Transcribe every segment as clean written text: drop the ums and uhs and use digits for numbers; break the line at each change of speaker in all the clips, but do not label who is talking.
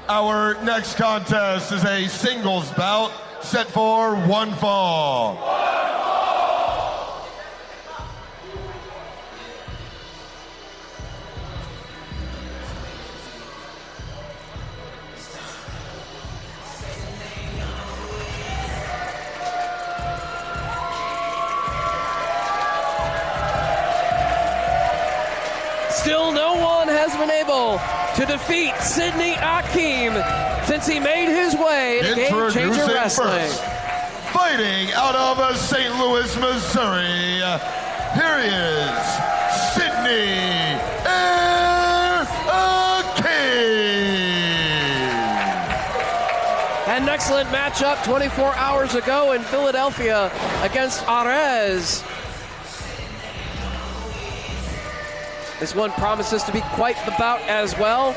Our next contest is a singles bout set for one fall.
Still no one has been able to defeat Sidney Akeem since he made his way to Game Changer Wrestling.
First, fighting out of St. Louis, Missouri, here he is, Sidney Akeem.
An excellent matchup 24 hours ago in Philadelphia against Arez. This one promises to be quite the bout as well.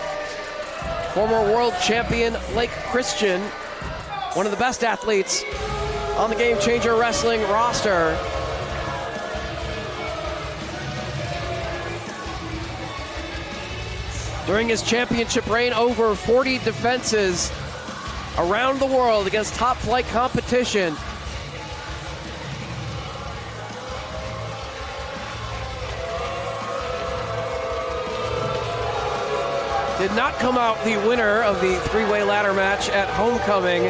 Former world champion Blake Christian, one of the best athletes on the Game Changer Wrestling roster. During his championship reign, over 40 defenses around the world against top flight competition. Did not come out the winner of the three-way ladder match at Homecoming.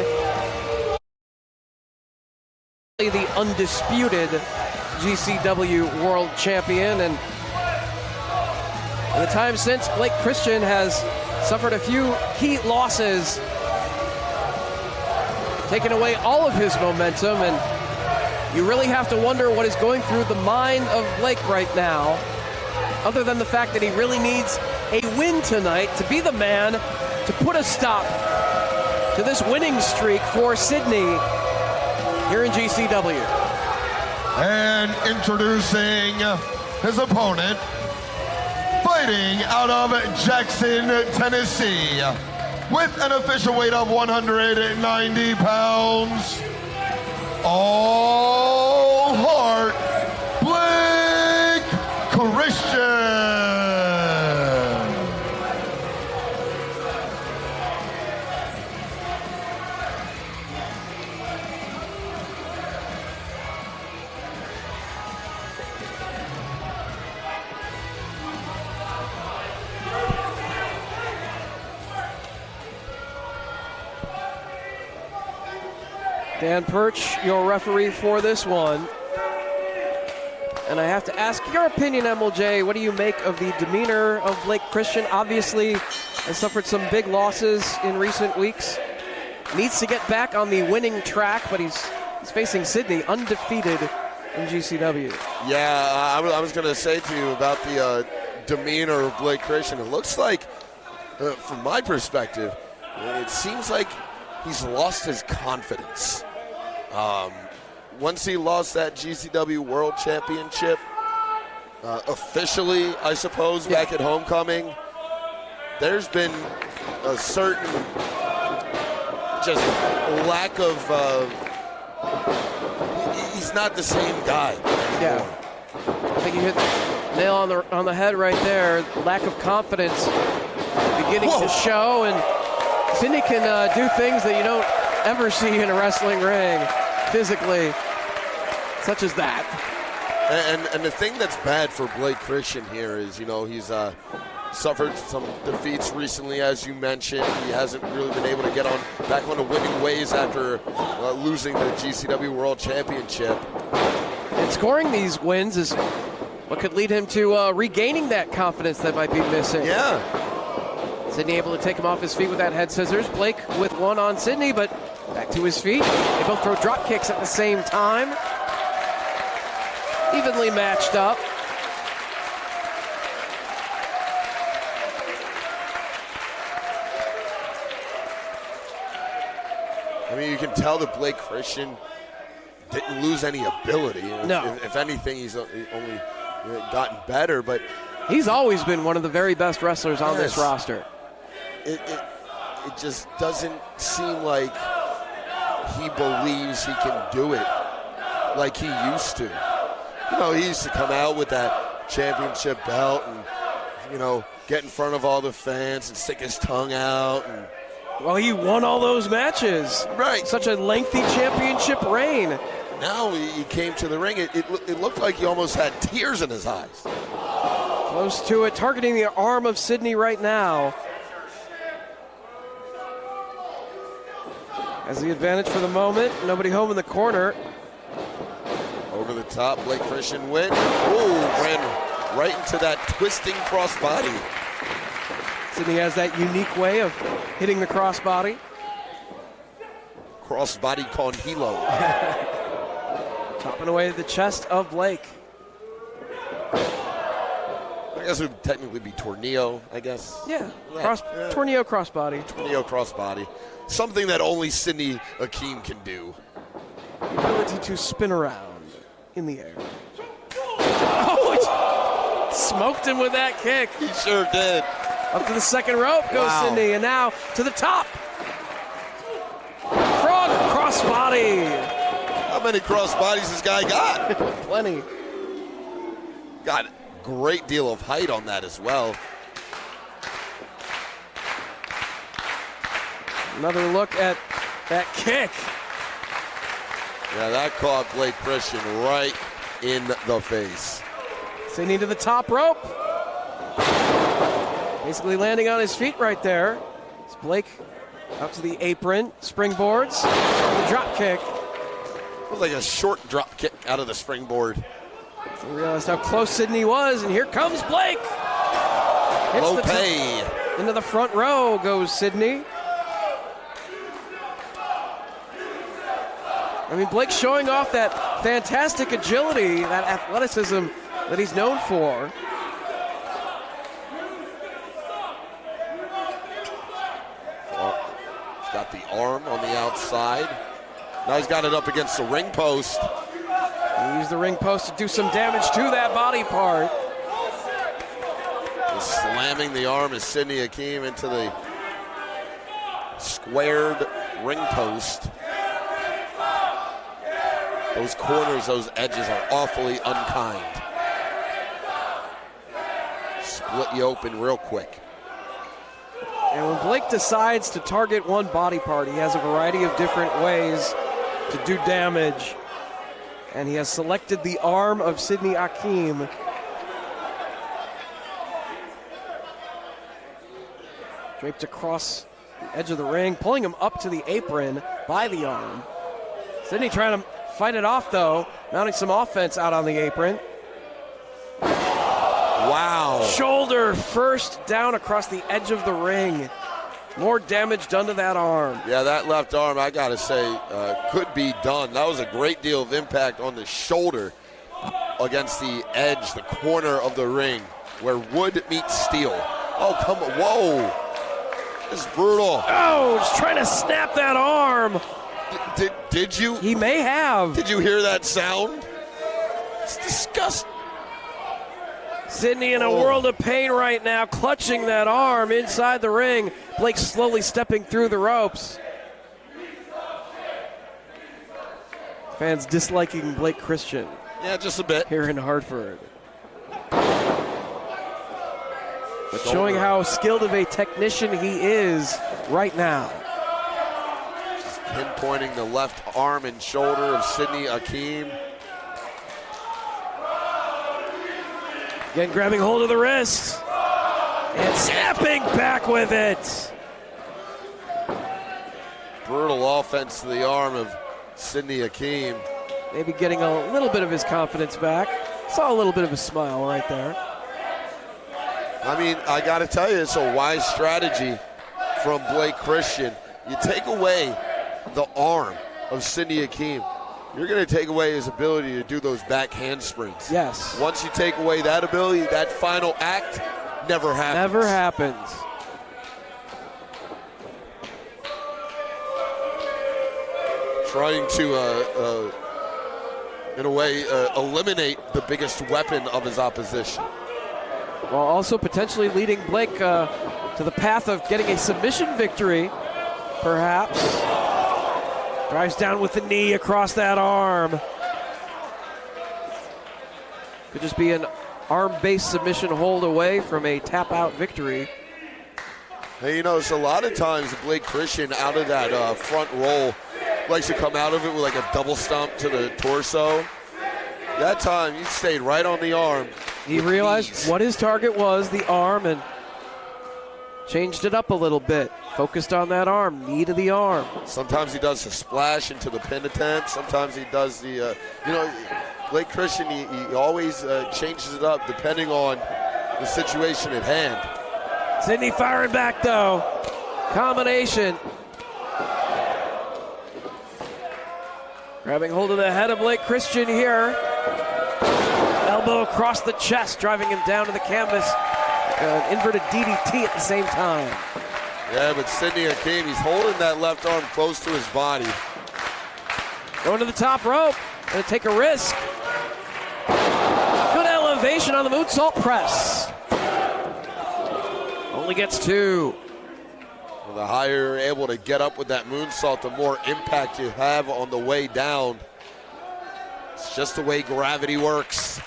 The undisputed GCW world champion, and in the time since, Blake Christian has suffered a few key losses, taking away all of his momentum, and you really have to wonder what is going through the mind of Blake right now, other than the fact that he really needs a win tonight to be the man to put a stop to this winning streak for Sidney here in GCW.
And introducing his opponent, fighting out of Jackson, Tennessee, with an official weight of 190 pounds, all heart, Blake Christian.
Dan Perch, your referee for this one. And I have to ask your opinion, MLJ. What do you make of the demeanor of Blake Christian? Obviously, has suffered some big losses in recent weeks. Needs to get back on the winning track, but he's facing Sidney, undefeated in GCW.
Yeah, I was going to say to you about the demeanor of Blake Christian. It looks like, from my perspective, it seems like he's lost his confidence. Once he lost that GCW World Championship, officially, I suppose, back at Homecoming, there's been a certain just lack of, he's not the same guy anymore.
Yeah, I think you hit the nail on the head right there. Lack of confidence beginning to show, and Sidney can do things that you don't ever see in a wrestling ring physically, such as that.
And the thing that's bad for Blake Christian here is, you know, he's suffered some defeats recently, as you mentioned. He hasn't really been able to get back on the winning ways after losing the GCW World Championship.
And scoring these wins is what could lead him to regaining that confidence that might be missing.
Yeah.
Sidney able to take him off his feet with that head scissors. Blake with one on Sidney, but back to his feet. They both throw drop kicks at the same time. Evenly matched up.
I mean, you can tell that Blake Christian didn't lose any ability.
No.
If anything, he's only gotten better, but
he's always been one of the very best wrestlers on this roster.
It just doesn't seem like he believes he can do it like he used to. You know, he used to come out with that championship belt and, you know, get in front of all the fans and stick his tongue out and
Well, he won all those matches.
Right.
Such a lengthy championship reign.
Now he came to the ring. It looked like he almost had tears in his eyes.
Close to it, targeting the arm of Sidney right now. Has the advantage for the moment. Nobody home in the corner.
Over the top, Blake Christian went. Oh, ran right into that twisting crossbody.
Sidney has that unique way of hitting the crossbody.
Crossbody con hilo.
Chopping away at the chest of Blake.
I guess it would technically be tornillo, I guess.
Yeah,
Yeah.
tornillo crossbody.
Tornillo crossbody. Something that only Sidney Akeem can do.
The ability to spin around in the air. Oh, smoked him with that kick.
He sure did.
Up to the second rope goes
Wow.
Sidney, and now to the top. Frog crossbody.
How many crossbodies this guy got?
Plenty.
Got a great deal of height on that as well.
Another look at that kick.
Yeah, that caught Blake Christian right in the face.
Sidney to the top rope. Basically landing on his feet right there. It's Blake up to the apron, springboards, the drop kick.
It was like a short drop kick out of the springboard.
So we realized how close Sidney was, and here comes Blake. Hits
Low
the
pay.
into the front row goes Sidney. I mean, Blake showing off that fantastic agility, that athleticism that he's known for.
He's got the arm on the outside. Now he's got it up against the ring post.
He used the ring post to do some damage to that body part.
He's slamming the arm of Sidney Akeem into the squared ring post. Those corners, those edges are awfully unkind. Split you open real quick.
And when Blake decides to target one body part, he has a variety of different ways to do damage. And he has selected the arm of Sidney Akeem. Draped across the edge of the ring, pulling him up to the apron by the arm. Sidney trying to fight it off, though, mounting some offense out on the apron.
Wow.
Shoulder first down across the edge of the ring. More damage done to that arm.
Yeah, that left arm, I got to say, could be done. That was a great deal of impact on the shoulder against the edge, the corner of the ring, where wood meets steel. Oh, come on. Whoa. This is brutal.
Oh, just trying to snap that arm.
Did you?
He may have.
Did you hear that sound? It's disgusting.
Sidney in a world of pain right now, clutching that arm inside the ring. Blake slowly stepping through the ropes. Fans disliking Blake Christian
Yeah, just a bit.
here in Hartford. But showing how skilled of a technician he is right now.
Just pinpointing the left arm and shoulder of Sidney Akeem.
Again, grabbing hold of the wrist. And snapping back with it.
Brutal offense to the arm of Sidney Akeem.
Maybe getting a little bit of his confidence back. Saw a little bit of a smile right there.
I mean, I got to tell you, it's a wise strategy from Blake Christian. You take away the arm of Sidney Akeem, you're going to take away his ability to do those back handsprings.
Yes.
Once you take away that ability, that final act never happens.
Never happens.
Trying to, in a way, eliminate the biggest weapon of his opposition.
While also potentially leading Blake to the path of getting a submission victory, perhaps. Drives down with the knee across that arm. Could just be an arm-based submission hold away from a tap-out victory.
Hey, you know, it's a lot of times Blake Christian out of that front roll likes to come out of it with like a double stomp to the torso. That time, he stayed right on the arm.
He realized what his target was, the arm, and changed it up a little bit. Focused on that arm, knee to the arm.
Sometimes he does a splash into the pin attempt. Sometimes he does the, Blake Christian, he always changes it up depending on the situation at hand.
Sidney firing back, though. Combination. Grabbing hold of the head of Blake Christian here. Elbow across the chest, driving him down to the canvas. An inverted DDT at the same time.
Yeah, but Sidney Akeem, he's holding that left arm close to his body.
Going to the top rope. Going to take a risk. Good elevation on the moonsault press. Only gets 2.
Well, the higher you're able to get up with that moonsault, the more impact you have on the way down. It's just the way gravity works.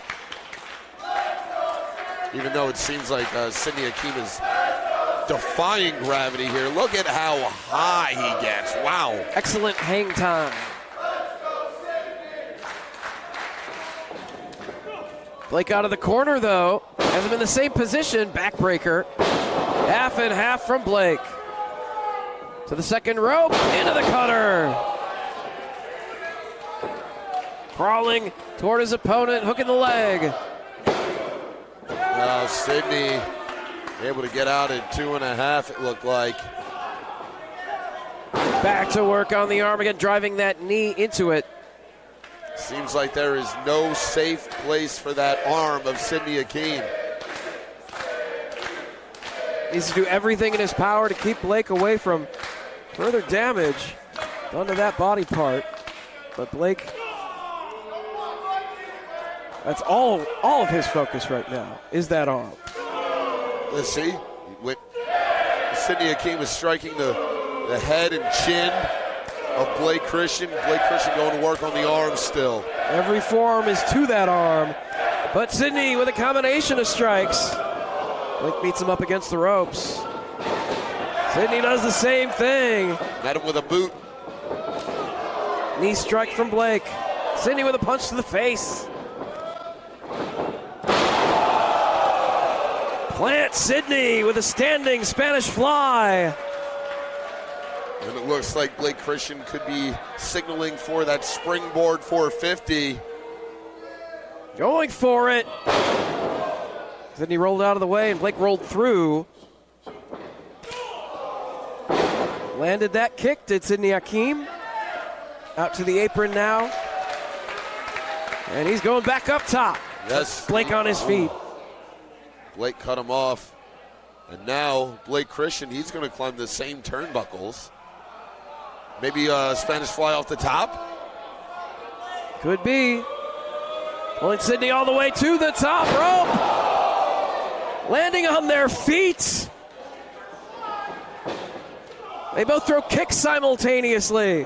Even though it seems like Sidney Akeem is defying gravity here. Look at how high he gets. Wow.
Excellent hang time. Blake out of the corner, though. Has him in the same position. Backbreaker. Half and half from Blake. To the second rope. Into the cutter. Crawling toward his opponent. Hooking the leg.
Now Sidney able to get out at 2.5, it looked like.
Back to work on the arm again, driving that knee into it.
Seems like there is no safe place for that arm of Sidney Akeem.
Needs to do everything in his power to keep Blake away from further damage done to that body part. But Blake, that's all of his focus right now, is that arm.
Let's see. Sidney Akeem is striking the head and chin of Blake Christian. Blake Christian going to work on the arm still.
Every forearm is to that arm. But Sidney with a combination of strikes. Blake beats him up against the ropes. Sidney does the same thing.
Met him with a boot.
Knee strike from Blake. Sidney with a punch to the face. Plant Sidney with a standing Spanish fly.
And it looks like Blake Christian could be signaling for that springboard 450.
Going for it. Sidney rolled out of the way and Blake rolled through. Landed that kick, did Sidney Akeem. Out to the apron now. And he's going back up top.
Yes.
Blake on his feet.
Blake cut him off. And now Blake Christian, he's going to climb the same turnbuckles. Maybe a Spanish fly off the top.
Could be. Pulling Sidney all the way to the top rope. Landing on their feet. They both throw kicks simultaneously.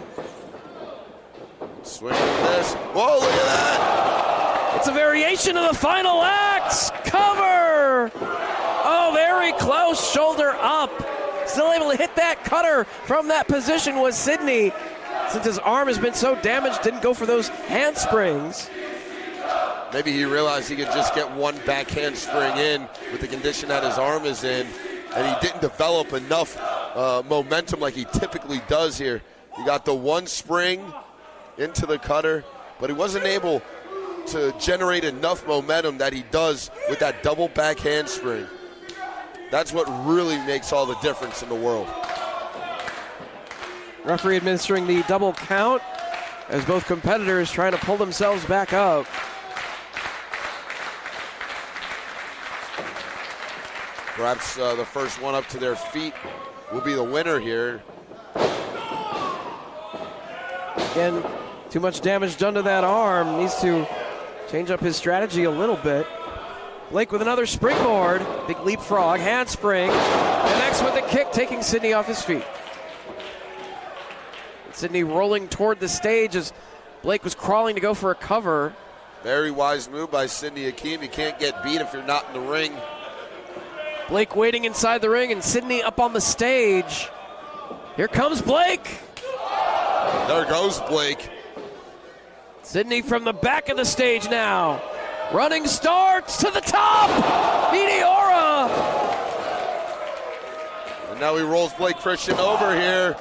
Swing this. Whoa, look at that.
It's a variation of the final act. Cover. Oh, very close. Shoulder up. Still able to hit that cutter from that position was Sidney. Since his arm has been so damaged, didn't go for those handsprings.
Maybe he realized he could just get one back handspring in with the condition that his arm is in, and he didn't develop enough momentum like he typically does here. He got the one spring into the cutter, but he wasn't able to generate enough momentum that he does with that double back handspring. That's what really makes all the difference in the world.
Referee administering the double count as both competitors trying to pull themselves back up.
Perhaps the first one up to their feet will be the winner here.
Again, too much damage done to that arm. Needs to change up his strategy a little bit. Blake with another springboard. Big leapfrog, handspring. Connects with a kick, taking Sidney off his feet. Sidney rolling toward the stage as Blake was crawling to go for a cover.
Very wise move by Sidney Akeem. You can't get beat if you're not in the ring.
Blake waiting inside the ring and Sidney up on the stage. Here comes Blake.
There goes Blake.
Sidney from the back of the stage now. Running starts to the top. Meteora.
And now he rolls Blake Christian over here.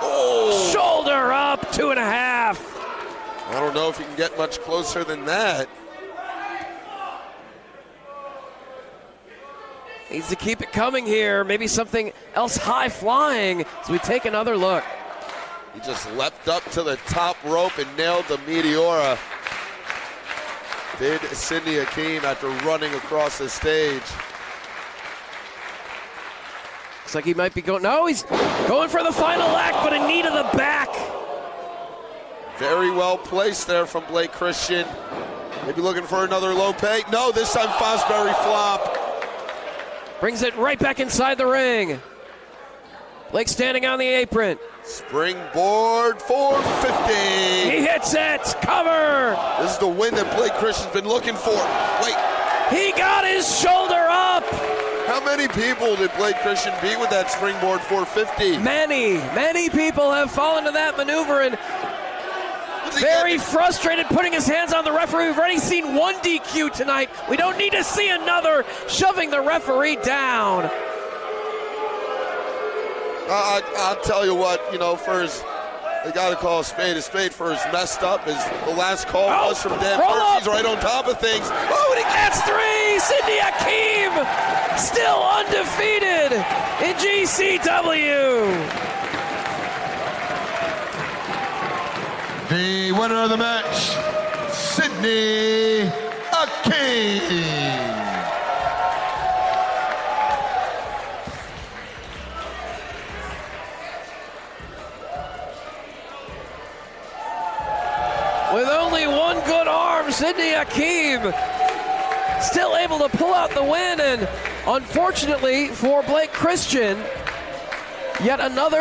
Oh!
Shoulder up, 2.5.
I don't know if he can get much closer than that.
Needs to keep it coming here. Maybe something else high flying as we take another look.
He just leapt up to the top rope and nailed the Meteora. Did Sidney Akeem after running across the stage.
Looks like he might be going. No, he's going for the final act, but a knee to the back.
Very well placed there from Blake Christian. Maybe looking for another low peg. No, this time Fosbury flop.
Brings it right back inside the ring. Blake standing on the apron.
Springboard 450.
He hits it. Cover.
This is the win that Blake Christian's been looking for. Wait.
He got his shoulder up.
How many people did Blake Christian beat with that springboard 450?
Many people have fallen to that maneuver and very frustrated putting his hands on the referee. We've already seen one DQ tonight. We don't need to see another, shoving the referee down.
I'll tell you what, they got to call a spade for as messed up as the last call was from Dan Percy. He's right on top of things.
Oh, and he gets 3! Sidney Akeem still undefeated in GCW.
The winner of the match, Sidney Akeem.
With only one good arm, Sidney Akeem still able to pull out the win, and unfortunately for Blake Christian, yet another